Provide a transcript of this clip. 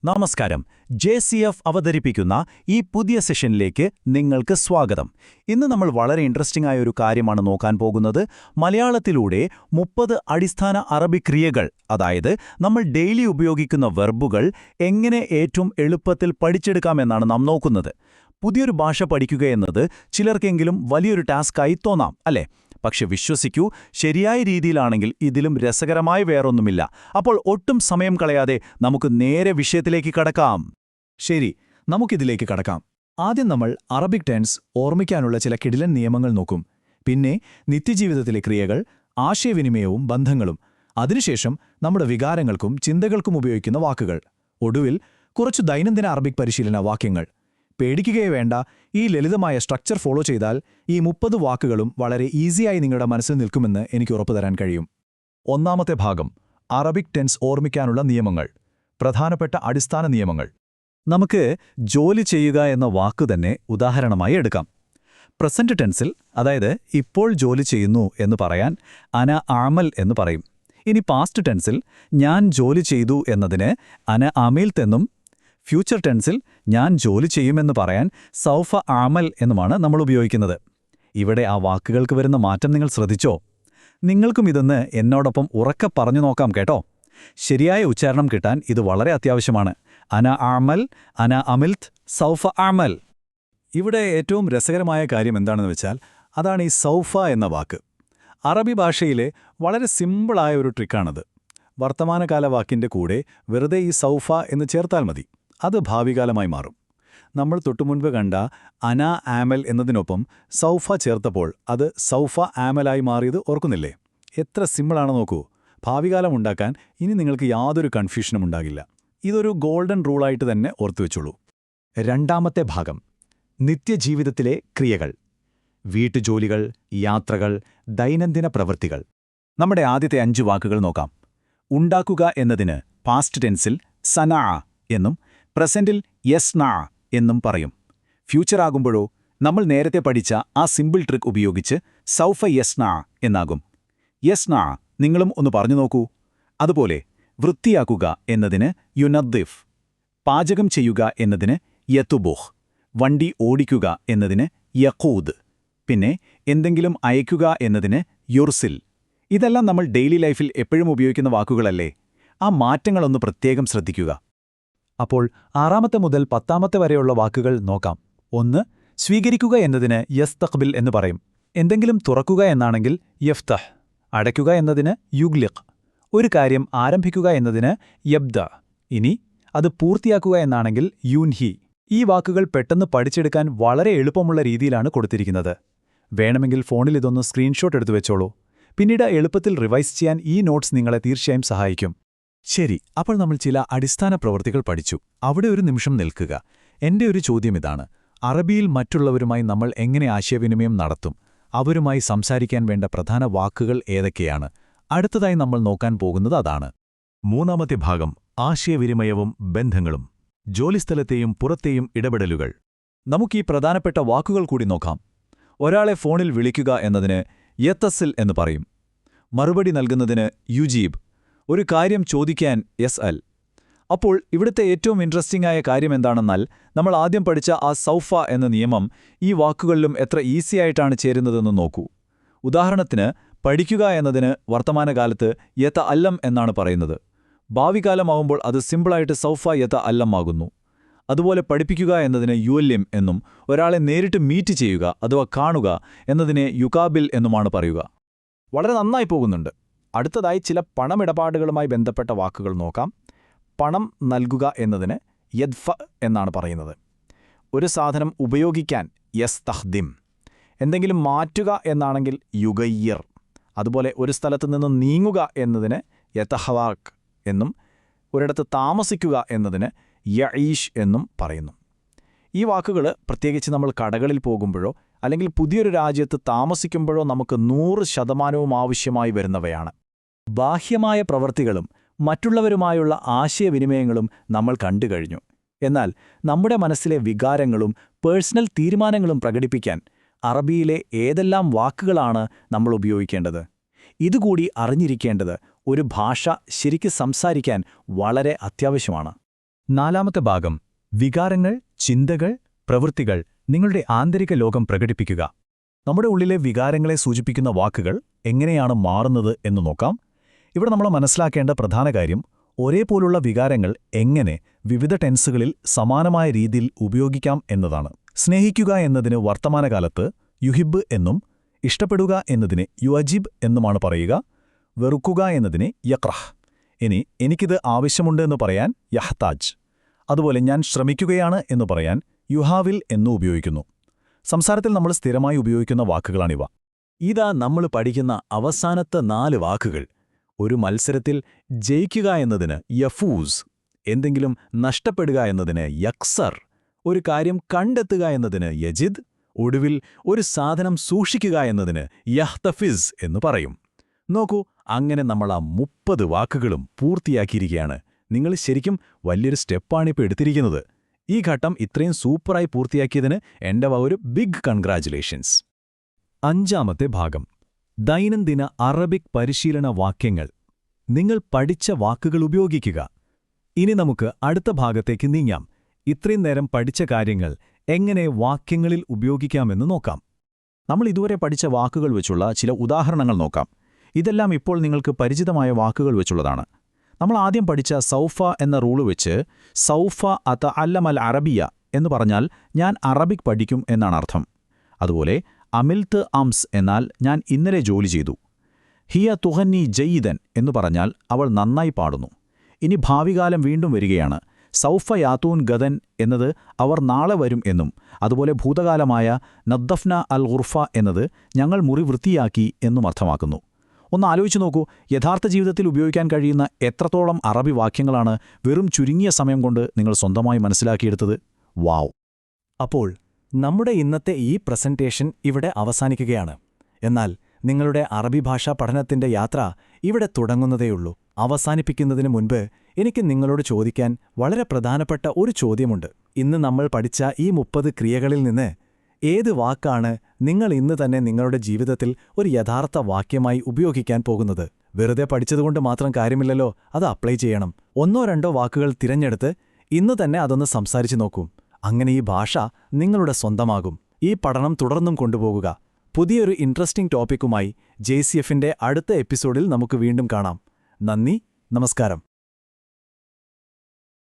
നമസ്കാരം. JCF അവതരിപ്പിക്കുന്ന ഈ പുതിയ സെഷനിലേക്ക് നിങ്ങൾക്ക് സ്വാഗതം. ഇന്ന് നമ്മൾ വളരെ ഇൻട്രസ്റ്റിംഗ് ആയ ഒരു കാര്യമാണ് നോക്കാൻ പോകുന്നത്. മലയാളത്തിലൂടെ 30 അടിസ്ഥാന അറബി ക്രിയകൾ, അതായത് നമ്മൾ ഡെയിലി ഉപയോഗിക്കുന്ന വെർബുകൾ എങ്ങനെ ഏറ്റവും എളുപ്പത്തിൽ പഠിച്ചെടുക്കാമെന്നാണ് നാം നോക്കുന്നത്. പുതിയൊരു ഭാഷ പഠിക്കുകയെന്നത് ചിലർക്കെങ്കിലും വലിയൊരു ടാസ്ക്കായി തോന്നാം, അല്ലേ? പക്ഷെ വിശ്വസിക്കൂ, ശരിയായ രീതിയിലാണെങ്കിൽ ഇതിലും രസകരമായി വേറൊന്നുമില്ല. അപ്പോൾ ഒട്ടും സമയം കളയാതെ നമുക്ക് നേരെ വിഷയത്തിലേക്ക് കടക്കാം. ശരി, നമുക്കിതിലേക്ക് കടക്കാം. ആദ്യം നമ്മൾ അറബിക് ടെൻസ് ഓർമ്മിക്കാനുള്ള ചില കിടിലൻ നിയമങ്ങൾ നോക്കും. പിന്നെ നിത്യജീവിതത്തിലെ ക്രിയകൾ, ആശയവിനിമയവും ബന്ധങ്ങളും. അതിനുശേഷം നമ്മുടെ വികാരങ്ങൾക്കും ചിന്തകൾക്കും ഉപയോഗിക്കുന്ന വാക്കുകൾ. ഒടുവിൽ കുറച്ചു ദൈനംദിന അറബിക് പരിശീലന വാക്യങ്ങൾ. പേടിക്കുകയേ വേണ്ട, ഈ ലളിതമായ സ്ട്രക്ചർ ഫോളോ ചെയ്താൽ ഈ 30 വാക്കുകളും വളരെ ഈസിയായി നിങ്ങളുടെ മനസ്സിൽ നിൽക്കുമെന്ന് എനിക്ക് ഉറപ്പു തരാൻ കഴിയും. ഒന്നാമത്തെ ഭാഗം, അറബിക് ടെൻസ് ഓർമ്മിക്കാനുള്ള നിയമങ്ങൾ. പ്രധാനപ്പെട്ട അടിസ്ഥാന നിയമങ്ങൾ. നമുക്ക് ജോലി ചെയ്യുക എന്ന വാക്കു തന്നെ ഉദാഹരണമായി എടുക്കാം. പ്രസന്റ് ടെൻസിൽ, അതായത് ഇപ്പോൾ ജോലി ചെയ്യുന്നു എന്ന് പറയാൻ അന ആമൽ എന്ന് പറയും. ഇനി പാസ്റ്റ് ടെൻസിൽ ഞാൻ ജോലി ചെയ്തു എന്നതിന് അന അമീൽത്ത് എന്നും, ഫ്യൂച്ചർ ടെൻസിൽ ഞാൻ ജോലി ചെയ്യുമെന്ന് പറയാൻ സൗഫ ആമൽ എന്നുമാണ് നമ്മൾ ഉപയോഗിക്കുന്നത്. ഇവിടെ ആ വാക്കുകൾക്ക് വരുന്ന മാറ്റം നിങ്ങൾ ശ്രദ്ധിച്ചോ? നിങ്ങൾക്കും ഇതൊന്ന് എന്നോടൊപ്പം ഉറക്കെ പറഞ്ഞു നോക്കാം കേട്ടോ. ശരിയായ ഉച്ചാരണം കിട്ടാൻ ഇത് വളരെ അത്യാവശ്യമാണ്. അന ആമൽ, അന അമിൽത്ത്, സൗഫ ആമൽ. ഇവിടെ ഏറ്റവും രസകരമായ കാര്യം എന്താണെന്ന് വെച്ചാൽ അതാണ് ഈ സൗഫ എന്ന വാക്ക്. അറബി ഭാഷയിലെ വളരെ സിമ്പിളായ ഒരു ട്രിക്കാണത്. വർത്തമാനകാല വാക്കിൻ്റെ കൂടെ വെറുതെ ഈ സൗഫ എന്ന് ചേർത്താൽ മതി. അത് ഭാവികാലമായി മാറും. നമ്മൾ തൊട്ടുമുൻപ് കണ്ട അന ആമൽ എന്നതിനൊപ്പം സൗഫ ചേർത്തപ്പോൾ അത് സൗഫ ആമലായി മാറിയത് ഓർക്കുന്നില്ലേ? എത്ര സിമ്പിളാണ് നോക്കൂ. ഭാവികാലം ഉണ്ടാക്കാൻ ഇനി നിങ്ങൾക്ക് യാതൊരു കൺഫ്യൂഷനും ഉണ്ടാകില്ല. ഇതൊരു ഗോൾഡൻ റൂളായിട്ട് തന്നെ ഓർത്തുവെച്ചോളൂ. രണ്ടാമത്തെ ഭാഗം, നിത്യജീവിതത്തിലെ ക്രിയകൾ. വീട്ടുജോലികൾ, യാത്രകൾ, ദൈനംദിന പ്രവൃത്തികൾ. നമ്മുടെ ആദ്യത്തെ 5 വാക്കുകൾ നോക്കാം. ഉണ്ടാക്കുക എന്നതിന് പാസ്റ്റ് ടെൻസിൽ സനാ എന്നും പ്രസന്റിൽ യസ്നാ എന്നും പറയും. ഫ്യൂച്ചർ ആകുമ്പോഴോ നമ്മൾ നേരത്തെ പഠിച്ച ആ സിമ്പിൾ ട്രിക്ക് ഉപയോഗിച്ച് സൗഫ യസ്നാ എന്നാകും. യസ്നാ, നിങ്ങളും ഒന്ന് പറഞ്ഞു നോക്കൂ. അതുപോലെ വൃത്തിയാക്കുക എന്നതിന് യുനദ്ദിഫ്, പാചകം ചെയ്യുക എന്നതിന് യത്തുബുഹ്, വണ്ടി ഓടിക്കുക എന്നതിന് യഖൂദ്, പിന്നെ എന്തെങ്കിലും അയക്കുക എന്നതിന് യുർസിൽ. ഇതെല്ലാം നമ്മൾ ഡെയിലി ലൈഫിൽ എപ്പോഴും ഉപയോഗിക്കുന്ന വാക്കുകളല്ലേ? ആ മാറ്റങ്ങളൊന്ന് പ്രത്യേകം ശ്രദ്ധിക്കുക. അപ്പോൾ 6 മുതൽ 10 വരെയുള്ള വാക്കുകൾ നോക്കാം. 1. സ്വീകരിക്കുക എന്നതിന് യസ്തഖ്ബിൽ എന്ന് പറയും. എന്തെങ്കിലും തുറക്കുക എന്നാണെങ്കിൽ യഫ്തഹ്, അടയ്ക്കുക എന്നതിന് യുഗ്ലിഖ്, ഒരു കാര്യം ആരംഭിക്കുക എന്നതിന് യബ്ദ. ഇനി അത് പൂർത്തിയാക്കുക എന്നാണെങ്കിൽ യൂൻഹി. ഈ വാക്കുകൾ പെട്ടെന്ന് പഠിച്ചെടുക്കാൻ വളരെ എളുപ്പമുള്ള രീതിയിലാണ് കൊടുത്തിരിക്കുന്നത്. വേണമെങ്കിൽ ഫോണിൽ ഇതൊന്ന് സ്ക്രീൻഷോട്ട് എടുത്തു വെച്ചോളൂ. പിന്നീട് എളുപ്പത്തിൽ റിവൈസ് ചെയ്യാൻ ഈ നോട്ട്സ് നിങ്ങളെ തീർച്ചയായും സഹായിക്കും. ശരി, അപ്പോൾ നമ്മൾ ചില അടിസ്ഥാന പ്രവൃത്തികൾ പഠിച്ചു. അവിടെ ഒരു നിമിഷം നിൽക്കുക. എന്റെ ഒരു ചോദ്യം ഇതാണ്: അറബിയിൽ മറ്റുള്ളവരുമായി നമ്മൾ എങ്ങനെ ആശയവിനിമയം നടത്തും? അവരുമായി സംസാരിക്കാൻ വേണ്ട പ്രധാന വാക്കുകൾ ഏതൊക്കെയാണ്? അടുത്തതായി നമ്മൾ നോക്കാൻ പോകുന്നത് അതാണ്. മൂന്നാമത്തെ ഭാഗം, ആശയവിനിമയവും ബന്ധങ്ങളും. ജോലിസ്ഥലത്തെയും പുറത്തെയും ഇടപെടലുകൾ. നമുക്കീ പ്രധാനപ്പെട്ട വാക്കുകൾ കൂടി നോക്കാം. ഒരാളെ ഫോണിൽ വിളിക്കുക എന്നതിന് യത്തസിൽ എന്ന് പറയും. മറുപടി നൽകുന്നതിന് യുജീബ്, ഒരു കാര്യം ചോദിക്കാൻ യസ്അൽ. അപ്പോൾ ഇവിടുത്തെ ഏറ്റവും ഇൻട്രസ്റ്റിംഗ് ആയ കാര്യം എന്താണെന്നാൽ, നമ്മൾ ആദ്യം പഠിച്ച ആ സൗഫ എന്ന നിയമം ഈ വാക്കുകളിലും എത്ര ഈസിയായിട്ടാണ് ചേരുന്നതെന്ന് നോക്കൂ. ഉദാഹരണത്തിന്, പഠിക്കുക എന്നതിന് വർത്തമാനകാലത്ത് യത അല്ലം എന്നാണ് പറയുന്നത്. ഭാവികാലമാവുമ്പോൾ അത് സിമ്പിളായിട്ട് സൗഫ യത അല്ലം ആകുന്നു. അതുപോലെ പഠിപ്പിക്കുക എന്നതിന് യുല്യം എന്നും, ഒരാളെ നേരിട്ട് മീറ്റ് ചെയ്യുക അഥവാ കാണുക എന്നതിനെ യുകാബിൽ എന്നുമാണ് പറയുക. വളരെ നന്നായി പോകുന്നുണ്ട്. അടുത്തതായി ചില പണമിടപാടുകളുമായി ബന്ധപ്പെട്ട വാക്കുകൾ നോക്കാം. പണം നൽകുക എന്നതിന് യദ്ഫ എന്നാണ് പറയുന്നത്. ഒരു സാധനം ഉപയോഗിക്കാൻ യസ്തഖ്ദിം. എന്തെങ്കിലും മാറ്റുക എന്നാണെങ്കിൽ യുഗയ്യർ. അതുപോലെ ഒരു സ്ഥലത്ത് നിന്ന് നീങ്ങുക എന്നതിന് യതഹവാക്ക് എന്നും, ഒരിടത്ത് താമസിക്കുക എന്നതിന് യഈഷ് എന്നും പറയുന്നു. ഈ വാക്കുകൾ പ്രത്യേകിച്ച് നമ്മൾ കടകളിൽ പോകുമ്പോഴോ അല്ലെങ്കിൽ പുതിയൊരു രാജ്യത്ത് താമസിക്കുമ്പോഴോ നമുക്ക് 100% ആവശ്യമായി വരുന്നവയാണ്. ബാഹ്യമായ പ്രവൃത്തികളും മറ്റുള്ളവരുമായുള്ള ആശയവിനിമയങ്ങളും നമ്മൾ കണ്ടുകഴിഞ്ഞു. എന്നാൽ നമ്മുടെ മനസ്സിലെ വികാരങ്ങളും പേഴ്സണൽ തീരുമാനങ്ങളും പ്രകടിപ്പിക്കാൻ അറബിയിലെ ഏതെല്ലാം വാക്കുകളാണ് നമ്മൾ ഉപയോഗിക്കേണ്ടത്? ഇതുകൂടി അറിഞ്ഞിരിക്കേണ്ടത് ഒരു ഭാഷ ശരിക്ക് സംസാരിക്കാൻ വളരെ അത്യാവശ്യമാണ്. നാലാമത്തെ ഭാഗം വികാരങ്ങൾ, ചിന്തകൾ, പ്രവൃത്തികൾ, നിങ്ങളുടെ ആന്തരിക ലോകം പ്രകടിപ്പിക്കുക. നമ്മുടെ ഉള്ളിലെ വികാരങ്ങളെ സൂചിപ്പിക്കുന്ന വാക്കുകൾ എങ്ങനെയാണ് മാറുന്നത് എന്ന് നോക്കാം. ഇവിടെ നമ്മൾ മനസ്സിലാക്കേണ്ട പ്രധാന കാര്യം ഒരേപോലുള്ള വികാരങ്ങൾ എങ്ങനെ വിവിധ ടെൻസുകളിൽ സമാനമായ രീതിയിൽ ഉപയോഗിക്കാം എന്നതാണ്. സ്നേഹിക്കുക എന്നതിന് വർത്തമാനകാലത്ത് യുഹിബ് എന്നും ഇഷ്ടപ്പെടുക എന്നതിന് യുഅജിബ് എന്നുമാണ് പറയുക. വെറുക്കുക എന്നതിന് യക്രഹ്. ഇനി എനിക്കിത് ആവശ്യമുണ്ട് എന്ന് പറയാൻ യഹ്താജ്. അതുപോലെ ഞാൻ ശ്രമിക്കുകയാണ് എന്ന് പറയാൻ യുഹാവിൽ എന്നു ഉപയോഗിക്കുന്നു. സംസാരത്തിൽ നമ്മൾ സ്ഥിരമായി ഉപയോഗിക്കുന്ന വാക്കുകളാണിവ. ഇതാ നമ്മൾ പഠിക്കുന്ന അവസാനത്തെ 4 വാക്കുകൾ. ഒരു മത്സരത്തിൽ ജയിക്കുക എന്നതിന് യഫൂസ്, എന്തെങ്കിലും നഷ്ടപ്പെടുക എന്നതിന് യക്സർ, ഒരു കാര്യം കണ്ടെത്തുക എന്നതിന് യജിദ്, ഒടുവിൽ ഒരു സാധനം സൂക്ഷിക്കുക എന്നതിന് യഹ്തഫിസ് എന്ന് പറയും. നോക്കൂ, അങ്ങനെ നമ്മൾ ആ 30 വാക്കുകളും പൂർത്തിയാക്കിയിരിക്കുകയാണ്. നിങ്ങൾ ശരിക്കും വലിയൊരു സ്റ്റെപ്പാണിപ്പോൾ എടുത്തിരിക്കുന്നത്. ഈ ഘട്ടം ഇത്രയും സൂപ്പറായി പൂർത്തിയാക്കിയതിന് എൻ്റെ ഒരു ബിഗ് കൺഗ്രാറ്റുലേഷൻസ്. 5ാമത്തെ ഭാഗം ദൈനംദിന അറബിക് പരിശീലന വാക്യങ്ങൾ. നിങ്ങൾ പഠിച്ച വാക്കുകൾ ഉപയോഗിക്കുക. ഇനി നമുക്ക് അടുത്ത ഭാഗത്തേക്ക് നീങ്ങാം. ഇത്രയും നേരം പഠിച്ച കാര്യങ്ങൾ എങ്ങനെ വാക്യങ്ങളിൽ ഉപയോഗിക്കാമെന്ന് നോക്കാം. നമ്മൾ ഇതുവരെ പഠിച്ച വാക്കുകൾ വെച്ചുള്ള ചില ഉദാഹരണങ്ങൾ നോക്കാം. ഇതെല്ലാം ഇപ്പോൾ നിങ്ങൾക്ക് പരിചിതമായ വാക്കുകൾ വെച്ചുള്ളതാണ്. നമ്മൾ ആദ്യം പഠിച്ച സൗഫ എന്ന റൂള് വെച്ച് സൗഫ അതഅല്ലമൽ അറബിയ എന്ന് പറഞ്ഞാൽ ഞാൻ അറബിക് പഠിക്കും എന്നാണ് അർത്ഥം. അതുപോലെ അമിൽത്ത് അംസ് എന്നാൽ ഞാൻ ഇന്നലെ ജോലി ചെയ്തു. ഹിയ തുഹന്നി ജയ്യിദൻ എന്ന് പറഞ്ഞാൽ അവൾ നന്നായി പാടുന്നു. ഇനി ഭാവികാലം വീണ്ടും വരികയാണ്. സൗഫ യാത്തൂൻ ഗദൻ എന്നത് അവർ നാളെ വരും എന്നും, അതുപോലെ ഭൂതകാലമായ നദ്ദഫ്ന അൽ ഗുർഫ എന്നത് ഞങ്ങൾ മുറി വൃത്തിയാക്കി എന്നും അർത്ഥമാക്കുന്നു. ഒന്ന് ആലോചിച്ചു നോക്കൂ, യഥാർത്ഥ ജീവിതത്തിൽ ഉപയോഗിക്കാൻ കഴിയുന്ന എത്രത്തോളം അറബി വാക്യങ്ങളാണ് വെറും ചുരുങ്ങിയ സമയം കൊണ്ട് നിങ്ങൾ സ്വന്തമായി മനസ്സിലാക്കിയെടുത്തത്. വാവ്! അപ്പോൾ നമ്മുടെ ഇന്നത്തെ ഈ പ്രസന്റേഷൻ ഇവിടെ അവസാനിക്കുകയാണ്. എന്നാൽ നിങ്ങളുടെ അറബി ഭാഷാ പഠനത്തിന്റെ യാത്ര ഇവിടെ തുടങ്ങുന്നതേയുള്ളൂ. അവസാനിപ്പിക്കുന്നതിന് മുൻപ് എനിക്ക് നിങ്ങളോട് ചോദിക്കാൻ വളരെ പ്രധാനപ്പെട്ട ഒരു ചോദ്യമുണ്ട്. ഇന്ന് നമ്മൾ പഠിച്ച ഈ 30 ക്രിയകളിൽ നിന്ന് ഏത് വാക്കാണ് നിങ്ങൾ ഇന്ന് തന്നെ നിങ്ങളുടെ ജീവിതത്തിൽ ഒരു യഥാർത്ഥ വാക്യമായി ഉപയോഗിക്കാൻ പോകുന്നത്? വെറുതെ പഠിച്ചതുകൊണ്ട് മാത്രം കാര്യമില്ലല്ലോ, അത് അപ്ലൈ ചെയ്യണം. 1-2 വാക്കുകൾ തിരഞ്ഞെടുത്ത് ഇന്ന് തന്നെ അതൊന്ന് സംസാരിച്ചു നോക്കൂ. അങ്ങനെ ഈ ഭാഷ നിങ്ങളുടെ സ്വന്തമാകും. ഈ പഠനം തുടർന്നും കൊണ്ടുപോകുക. പുതിയൊരു ഇൻട്രസ്റ്റിംഗ് ടോപ്പിക്കുമായി JCFന്റെ അടുത്ത എപ്പിസോഡിൽ നമുക്ക് വീണ്ടും കാണാം. നന്ദി, നമസ്കാരം.